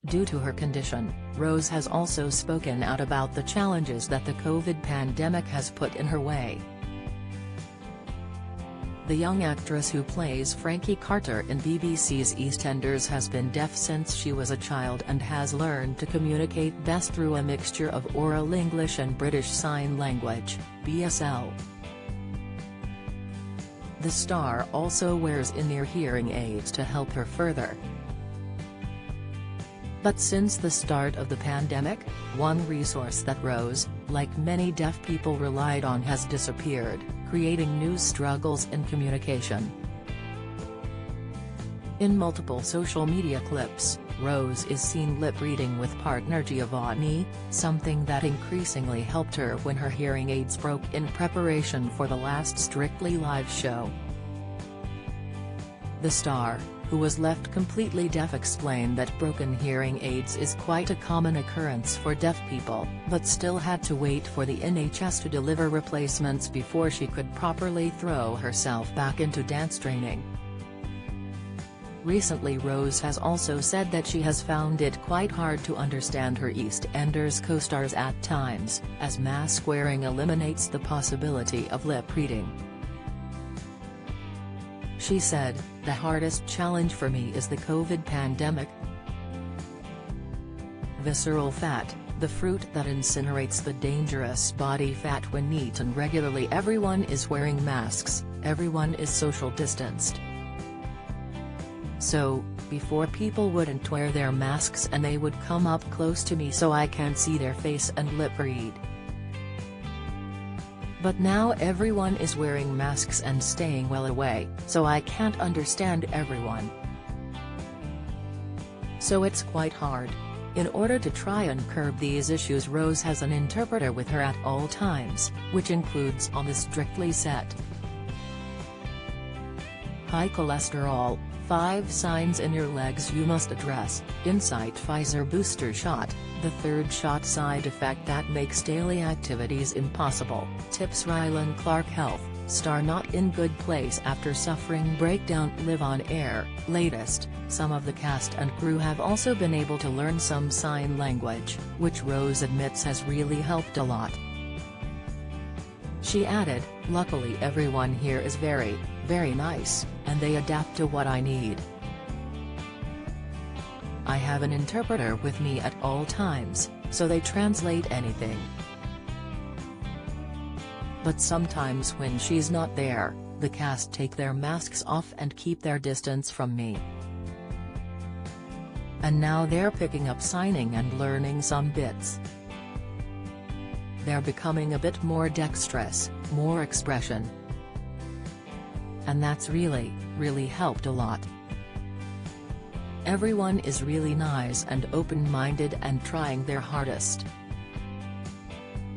Due to her condition, Rose has also spoken out about the challenges that the COVID pandemic has put in her way. The young actress who plays Frankie Carter in BBC's EastEnders has been deaf since she was a child and has learned to communicate best through a mixture of Oral English and British Sign Language, BSL. The star also wears in-ear hearing aids to help her further. But since the start of the pandemic, one resource that Rose, like many deaf people, relied on has disappeared, creating new struggles in communication. In multiple social media clips, Rose is seen lip-reading with partner Giovanni, something that increasingly helped her when her hearing aids broke in preparation for the last Strictly Live show. The star, who was left completely deaf, explained that broken hearing aids is quite a common occurrence for deaf people, but still had to wait for the NHS to deliver replacements before she could properly throw herself back into dance training. Recently, Rose has also said that she has found it quite hard to understand her EastEnders co-stars at times, as mask wearing eliminates the possibility of lip reading. She said, "The hardest challenge for me is the COVID pandemic. Visceral fat, the fruit that incinerates the dangerous body fat when eaten regularly. Everyone is wearing masks, everyone is social distanced. So, before people wouldn't wear their masks and they would come up close to me so I can't see their face and lip read. But now everyone is wearing masks and staying well away, so I can't understand everyone. So it's quite hard." In order to try and curb these issues, Rose has an interpreter with her at all times, which includes on the Strictly set. High cholesterol, 5 signs in your legs you must address, Insight Pfizer booster shot, the third shot side effect that makes daily activities impossible, tips Rylan Clark Health, star not in good place after suffering breakdown. Live on air, latest, some of the cast and crew have also been able to learn some sign language, which Rose admits has really helped a lot. She added, "Luckily everyone here is very, very nice, and they adapt to what I need. I have an interpreter with me at all times, so they translate anything. But sometimes when she's not there, the cast take their masks off and keep their distance from me. And now they're picking up signing and learning some bits. They're becoming a bit more dexterous, more expression. And that's really, really helped a lot. Everyone is really nice and open-minded and trying their hardest.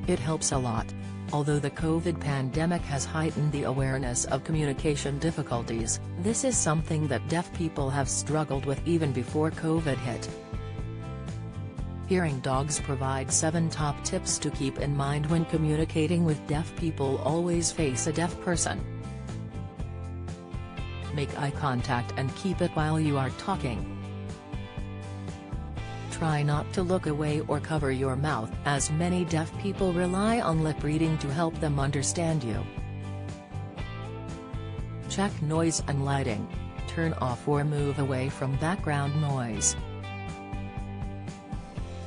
It helps a lot." Although the COVID pandemic has heightened the awareness of communication difficulties, this is something that deaf people have struggled with even before COVID hit. Hearing Dogs provide 7 top tips to keep in mind when communicating with deaf people. Always face a deaf person. Make eye contact and keep it while you are talking. Try not to look away or cover your mouth, as many deaf people rely on lip reading to help them understand you. Check noise and lighting. Turn off or move away from background noise.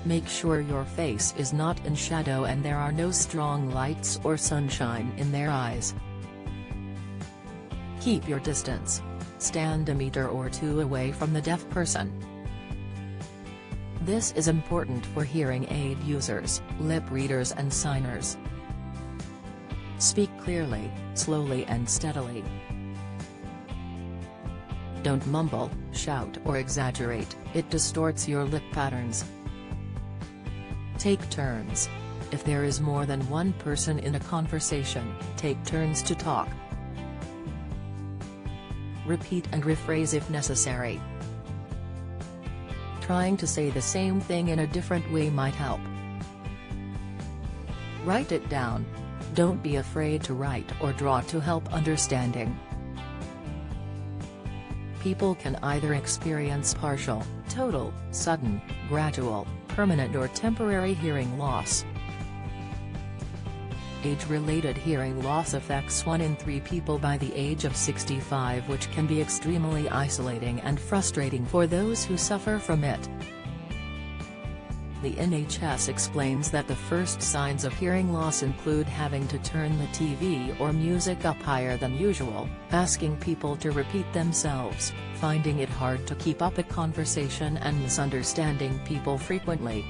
Make sure your face is not in shadow and there are no strong lights or sunshine in their eyes. Keep your distance. Stand a meter or 2 away from the deaf person. This is important for hearing aid users, lip readers and signers. Speak clearly, slowly and steadily. Don't mumble, shout or exaggerate, it distorts your lip patterns. Take turns. If there is more than one person in a conversation, take turns to talk. Repeat and rephrase if necessary. Trying to say the same thing in a different way might help. Write it down. Don't be afraid to write or draw to help understanding. people can either experience partial, total, sudden, gradual, permanent or temporary hearing loss. Age-related hearing loss affects 1 in 3 people by the age of 65, which can be extremely isolating and frustrating for those who suffer from it. The NHS explains that the first signs of hearing loss include having to turn the TV or music up higher than usual, asking people to repeat themselves, finding it hard to keep up a conversation and misunderstanding people frequently.